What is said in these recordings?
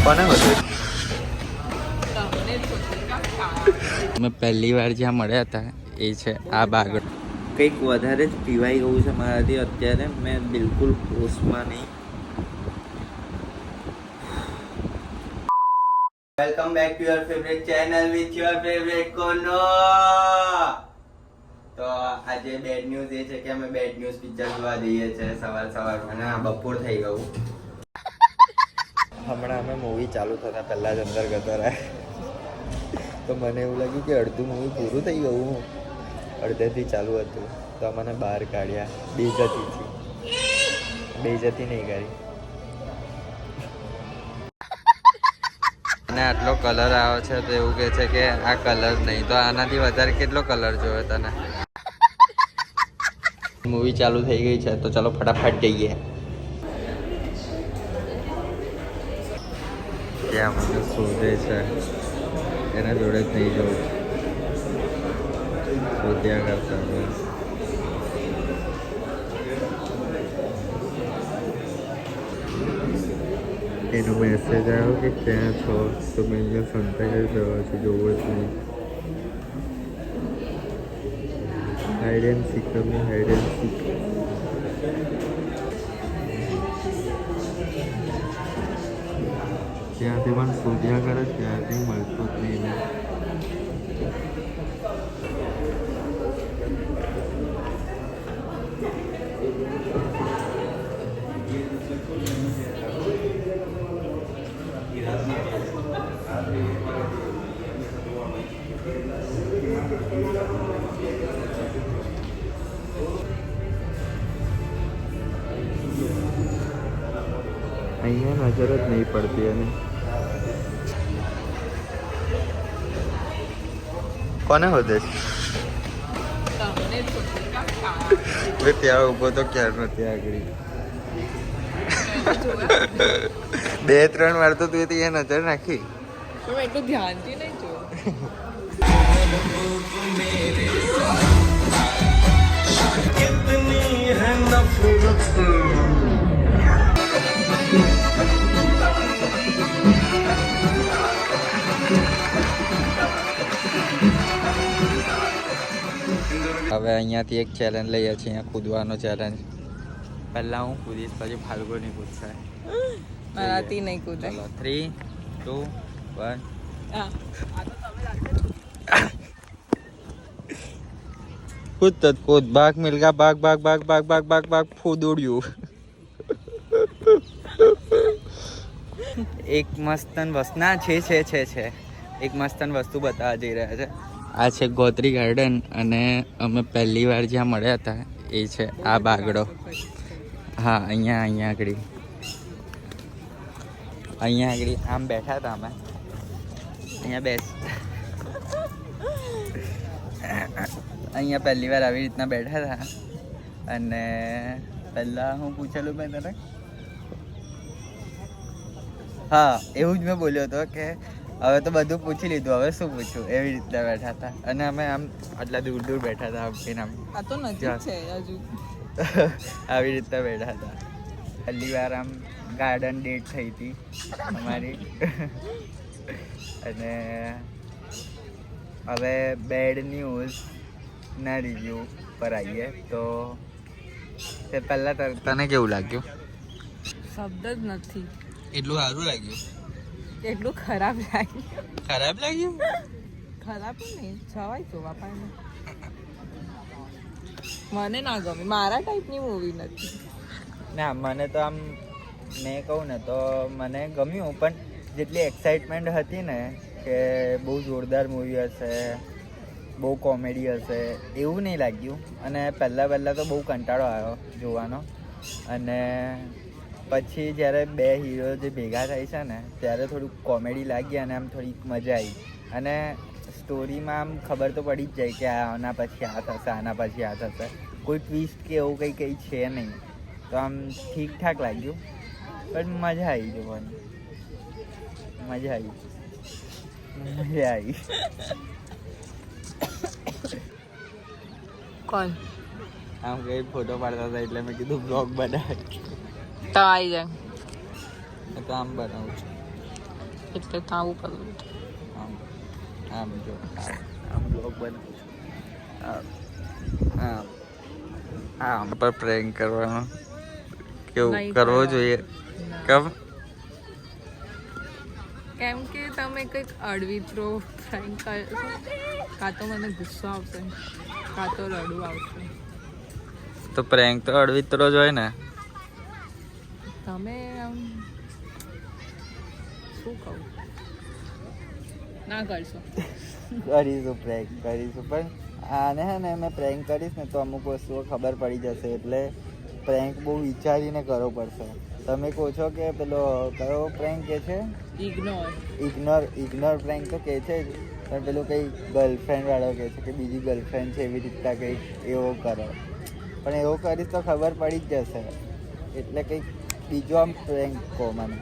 કોને બધું મેં પહેલી વાર જ્યાં મળ્યા હતા એ છે આ બાગડ. કંઈક વધારે જ પીવાઈ ગયું છે મારાથી અત્યારે. મેં બિલકુલ હોશમાં નહીં. Welcome back to your favourite channel with your favourite કોનો. તો આજે બેડ ન્યૂઝ એ છે કે અમે બેડ ન્યૂઝ પિક્ચર જોવા જઈએ છીએ સવારમાં. બપોર થઈ ગયું. હમણાં અમે મૂવી ચાલુ થતા પહેલાં જ અંદર જતા રહ્યા. તો મને એવું લાગ્યું કે અડધું મૂવી પૂરું થઈ ગયું. અડધેથી ચાલુ હતું તો મને બહાર કાઢ્યા બેઇજ્જતી નહીં કરી. અને આટલો કલર આવે છે તો એવું કહે છે કે આ કલર નહીં, તો આનાથી વધારે કેટલો કલર જોયો તને? મૂવી ચાલુ થઈ ગઈ છે તો ચાલો ફટાફટ જઈએ. ત્યાં મને શોધે છે, એના જોડે જ નહીં જવું. શોધ્યા કરતા એનો મેસેજ આવ્યો કે ક્યાં છો, તો મેં અહીંયા સંતાઈ જવા છું, જોવું જ નહીં. હાઈડ એન્ડ સીક તમને હાઈડ એન્ડ સીક. ત્યાંથી પણ શોધ્યા કરે ત્યાંથી મળતો જ નહીં. અહીંયા નજર જ નહીં પડતી. અને કોને હોદે છે? ત્યાં ઉભો તો ક્યારનો ત્યાં આગળ 2-3 વાર તો તું ત્યાં નજર નાખી. એટલું ધ્યાનથી નહીં જોયું. હવે અહીંયાથી એક ચેલેન્જ લઈએ છીએ, અહીંયા કૂદવાનો ચેલેન્જ. પહેલાં હું કૂદીશ, પછી ફાલ્ગો નહીં કૂદશે. મારાથી નહીં કૂદાય. ચલો 3, 2, 1. કૂદ કૂદ. ભાગ મિલગા ભાગ ભાગ ભાગ ભાગ ભાગ ભાગ ભાગ ફૂદોડ્યું. એક મસ્તન વસ્તુ ના છે એક મસ્તન વસ્તુ બતાવવા જઈ રહ્યા છે. આ છે ગોત્રી ગાર્ડન અને અમે પહેલી વાર જ્યાં મળ્યા હતા એ છે આ બાગડો. હા, અહીંયા આગળ આમ બેઠા હતા અમે. અહીંયા પહેલી વાર આવી રીતના બેઠા હતા. અને પહેલાં હું પૂછેલું મેં તને, હા એવું જ મેં બોલ્યો હતો કે હવે તો બધું પૂછી લીધું, હવે શું પૂછું, એવી રીતના બેઠા હતા. અને અમે આમ આટલા દૂર બેઠા હતા. આમ આ તો નજીક છે હજુ. આવી રીતના બેઠા હતા. પહેલી વાર આમ ગાર્ડન ડેટ થઈ હતી અમારી. અને હવે બેડ ન્યૂઝના રિવ્યૂ પર આવીએ. તો તે પહેલાં તને કેવું લાગ્યું? શબ્દ જ નથી. એટલું સારું લાગ્યું? એટલું ખરાબ લાગ્યું. ખરાબ લાગ્યું? ખરાબ નહીં, છવાય જોવા પાડે. મને ના ગમે, મારા ટાઈપની મૂવી નથી. ના, મને તો આમ મેં કહું ને તો મને ગમ્યું, પણ જેટલી એક્સાઇટમેન્ટ હતી ને કે બહુ જોરદાર મૂવી હશે, બહુ કોમેડી હશે, એવું નહીં લાગ્યું. અને પહેલાં તો બહુ કંટાળો આવ્યો જોવાનો. અને પછી જ્યારે બે હીરો જે ભેગા થાય છે ને ત્યારે થોડુંક કોમેડી લાગી અને આમ થોડીક મજા આવી. અને સ્ટોરીમાં આમ ખબર તો પડી જ જાય કે આના પછી આ થશે, આના પછી આ થશે. કોઈ ટ્વિસ્ટ કે એવું કંઈ છે નહીં. તો આમ ઠીકઠાક લાગ્યું, પણ મજા આવી જોવાની. મજા આવી. કોણ આમ કઈ ફોટો પાડતા હતા એટલે મેં કીધું બ્લોગ બનાવે. તો આવી જાય તો આમ બનાવું છું. એટલે તાવું પડ્યું. આમ જો આમ બ્લોગ બનાવું છું. આમ આમ પર પ્રેન્ક કરવાનો કેવું નહીં કરવો કરવા. જોઈએ ના. કબ કેમ કે તમે કંઈક અડવિત્રો ફ્રેન્ક કરશો કાં તો મને ગુસ્સો આવશે કાં તો રડવું આવશે. તો પ્રેન્ક તો અડવિત્રો જ હોય ને. તમે આમ શું કહું ના કરશો. કરીશું પ્રેન્ક કરીશું પણ આને હે ને મેં પ્રેન્ક કરીશ ને તો અમુક વસ્તુઓ ખબર પડી જશે એટલે પ્રેન્ક બહુ વિચારીને કરવો પડશે. તમે કહો છો કે પેલો કયો પ્રેન્ક કે છે ઇગ્નોર. ઇગ્નોર પ્રેન્ક તો કે છે જ પણ પેલું કંઈ ગર્લફ્રેન્ડ વાળો કહે છે કે બીજી ગર્લફ્રેન્ડ છે એવી રીતના કંઈક એવો કરો પણ એવો કરીશ તો ખબર પડી જ જશે એટલે કંઈક બીજો આમ પ્રેન્ક કહો મને.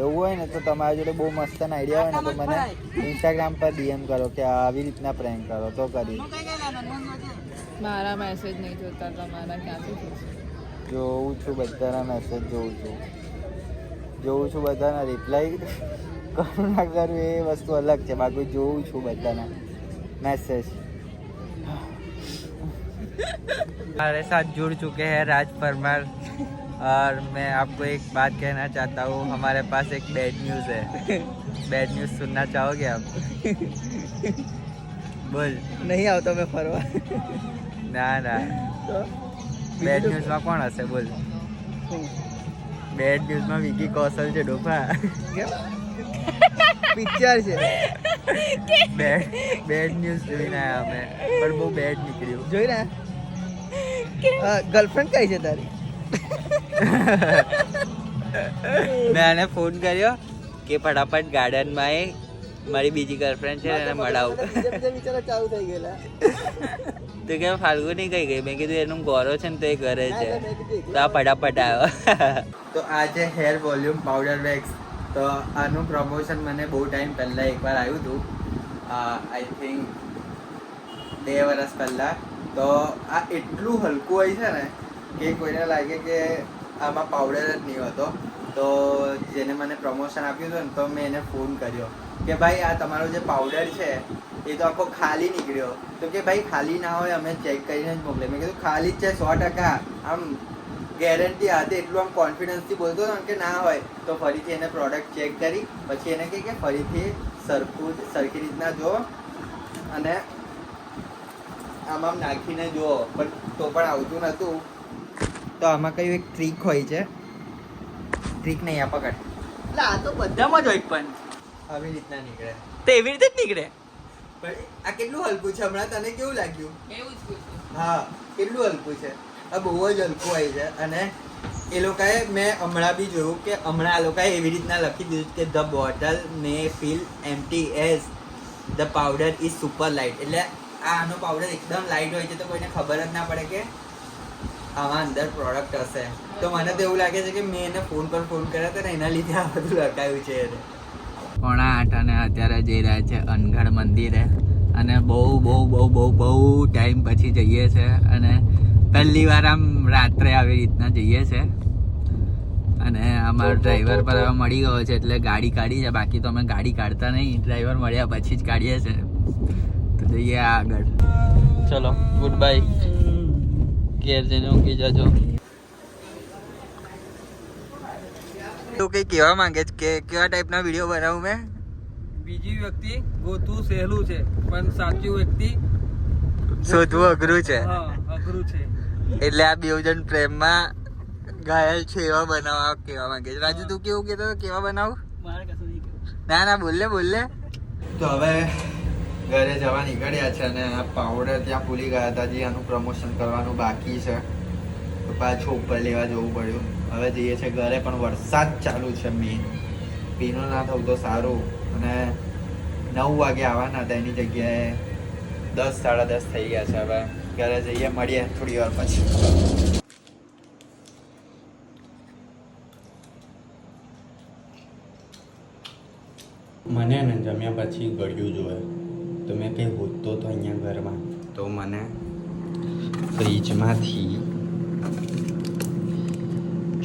એવું હોય ને તો તમારા જોડે બહુ મસ્ત આઈડિયા હોય ને તો મને ઇન્સ્ટાગ્રામ પર ડીએમ કરો કે આવી રીતના પ્રેન્ક કરો તો કરી. મારા મેસેજ નહીં જોતા તમારા ક્યાંથી જોશે. જોઉં છું બધાના મેસેજ જોઉં છું બધાના રિપ્લાય કરું ના કરું એ વસ્તુ અલગ છે બાકી જોઉં છું બધાના मैसेज. हमारे साथ जुड़ चुके हैं राज परमार और मैं आपको एक बात कहना चाहता हूँ हमारे पास एक बैड न्यूज़ है. बैड न्यूज़ सुनना चाहोगे आप? बोल. નહીં આવતો મેં ફરવા. ના ના તો બેડ ન્યૂઝમાં કોણ હશે બોલ. બેડ ન્યૂઝમાં વિકી કૌશલ છે ડોફા. પિક્ચર છે બેડ ન્યૂઝ જોઈને આવ્યા અમે પણ બહુ બેડ નીકળ્યું. જોઈ ને ગર્લફ્રેન્ડ કઈ છે તારી? મેં આને ફોન કર્યો કે ફટાફટ ગાર્ડનમાં એ મારી બીજી ગર્લફ્રેન્ડ છે એને મળાવું. બીજા વિચારો ચાલુ થઈ ગયેલા. તો કે ફાલ્ગુની કઈ ગઈ મેં કીધું એનું ગોરો છે ને તો એ ઘરે છે તો આ ફટાફટ આવ્યો. તો આ છે હેર વોલ્યુમ પાવડર વેક્સ. તો આનું પ્રમોશન મને બહુ ટાઈમ પહેલાં એકવાર આવ્યું હતું આઈ થિંક 2 વર્ષ પહેલાં. તો આ એટલું હલકું હોય છે ને કે કોઈને લાગે કે આમાં પાવડર જ નહીં હોતો. તો જેને મને પ્રમોશન આપ્યું હતું ને તો મેં એને ફોન કર્યો કે ભાઈ આ તમારો જે પાવડર છે એ તો આખો ખાલી નીકળ્યો. તો કે ભાઈ ખાલી ના હોય અમે ચેક કરીને જ મોકલે. મેં કીધું ખાલી જ છે 100%. આમ ગેરંટી હતી એટલું આમ કોન્ફિડન્સથી બોલતો હતો કે ના હોય. તો ફરીથી એને પ્રોડક્ટ ચેક કરી પછી એને કહે કે ફરીથી સરખી રીતના જુઓ અને આમાં નાખીને જુઓ પણ તો પણ આવતું નહોતું. તો આમાં કયું એક ટ્રીક હોય છે. ટ્રીક નહીં આ પકડ એટલે આ તો બધામાં જ હોય પણ આવી રીતના નીકળે. તો એવી રીતે જ નીકળે. પણ આ કેટલું હલકું છે હમણાં તને કેવું લાગ્યું? એવું જ પૂછું. હા કેટલું હલકું છે. આ બહુ જ હલકું હોય છે અને એ લોકોએ મેં હમણાં બી જોયું કે હમણાં આ લોકોએ એવી રીતના લખી દીધું કે the bottle May feel empty as the powder is super light. એટલે આનો પાવડર એકદમ લાઇટ હોય છે તો કોઈને ખબર જ ના પડે કે આમાં અંદર પ્રોડક્ટ હશે. તો મને તો એવું લાગે છે કે મેં એને ફોન કર્યા હતા ને એના લીધે આ બધું લખાયું છે. 8:30 અને અત્યારે જઈ રહ્યા છે અનગઢ મંદિરે અને બહુ ટાઈમ પછી જઈએ છે અને પહેલી વાર આમ રાત્રે આવી રીતના જઈએ છે. અને અમારો ડ્રાઈવર પર હવે મળી ગયો છે એટલે ગાડી કાઢી છે. બાકી તો અમે ગાડી કાઢતા નહીં, ડ્રાઈવર મળ્યા પછી જ કાઢીએ છે. તો જઈએ આગળ. ચલો ગુડ બાય. ઘેર જઈને ઊંઘી જજો. તું કઈ કહેવા માંગે છે કે કેવા ટાઈપના વિડીયો બનાવું મેં? બીજી વ્યક્તિ ગોતવું સહેલું છે પણ સાચી વ્યક્તિ શોધવું અઘરું છે. અઘરું છે. એટલે આ બેવજન પ્રેમમાં ઘાયલ છે એવા બનાવવા કેવા માંગે છે. રાજુ તું કેવું કહેતો હતો કેવા બનાવું? મારે કશું નહીં કહેવું. ના બોલ લે. તો હવે ઘરે જવા નીકળ્યા છે અને આ પાવડર ત્યાં ભૂલી ગયા હતા. જે આનું પ્રમોશન કરવાનું બાકી છે તો પાછું ઉપર લેવા જવું પડ્યું. હવે જઈએ છે ઘરે પણ વરસાદ ચાલુ છે. મેન પીનો ના થવું તો સારું. અને 9 વાગે આવવાના હતા એની જગ્યાએ 10 સાડા 10 થઈ ગયા છે. હવે ઘરે જઈએ મળીએ થોડી વાર પછી. મને ને જમ્યા પછી ગળ્યું જોઈએ તો મેં કંઈ હોતો તો અહીંયા ઘરમાં તો મને ફ્રીજમાંથી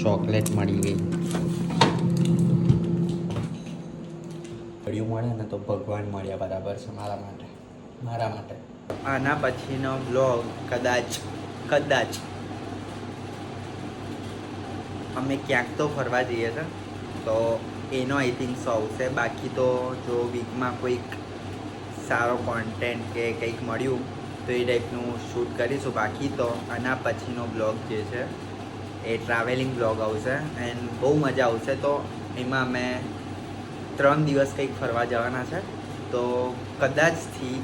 ચોકલેટ મળી ગઈ. ગળ્યું મળે ને તો ભગવાન મળ્યા બરાબર છે મારા માટે. આના પછીનો બ્લોગ કદાચ અમે ક્યાંક તો ફરવા જઈએ છે, તો એનો આઈ થિંક સો આવશે. બાકી તો જો વીકમાં કોઈક સારો કોન્ટેન્ટ કે કંઈક મળ્યું તો એ ટાઈપનું શૂટ કરીશું. બાકી તો આના પછીનો બ્લોગ જે છે એ ટ્રાવેલિંગ બ્લોગ આવશે એન્ડ બહુ મજા આવશે. તો એમાં અમે 3 દિવસ કંઈક ફરવા જવાના છે, તો કદાચથી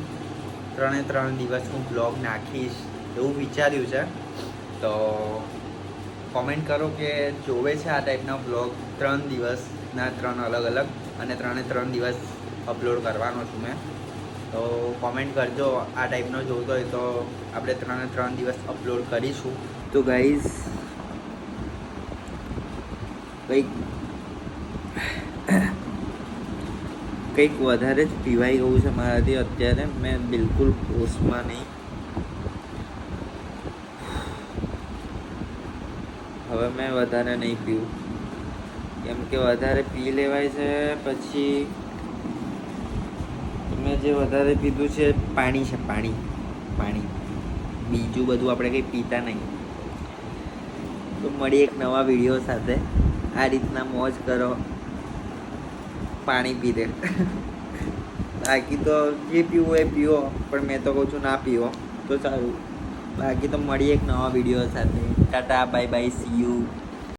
3 દિવસ હું બ્લોગ નાખીશ એવું વિચાર્યું છે. તો કોમેન્ટ કરો કે જોવે છે આ ટાઈપના બ્લોગ 3 દિવસના 3 અલગ અલગ, અને 3 દિવસ અપલોડ કરવાનો છું મેં. તો કોમેન્ટ કરજો આ ટાઈપનો જોતો હોય તો આપણે 3 દિવસ અપલોડ કરીશું. તો ગાઈઝ કંઈક વધારે જ પીવાઈ ગયું છે મારાથી અત્યારે. મેં બિલકુલ હોશમાં નહીં. હવે મેં વધારે નહીં પીવું, કેમ કે વધારે પી લેવાય છે પછી. મેં જે વધારે પીધું છે પાણી છે, પાણી. બીજું બધું આપણે કંઈ પીતા નહીં. તો મળી એક નવા વિડીયો સાથે. આ રીતના મોજ કરો, પાણી પી દે. બાકી તો જે પીવું એ પીવો, પણ મેં તો કહું છું ના પીવો તો સારું. બાકી તો મળી એક નવા વિડીયો સાથે. Tata, bye bye, C you.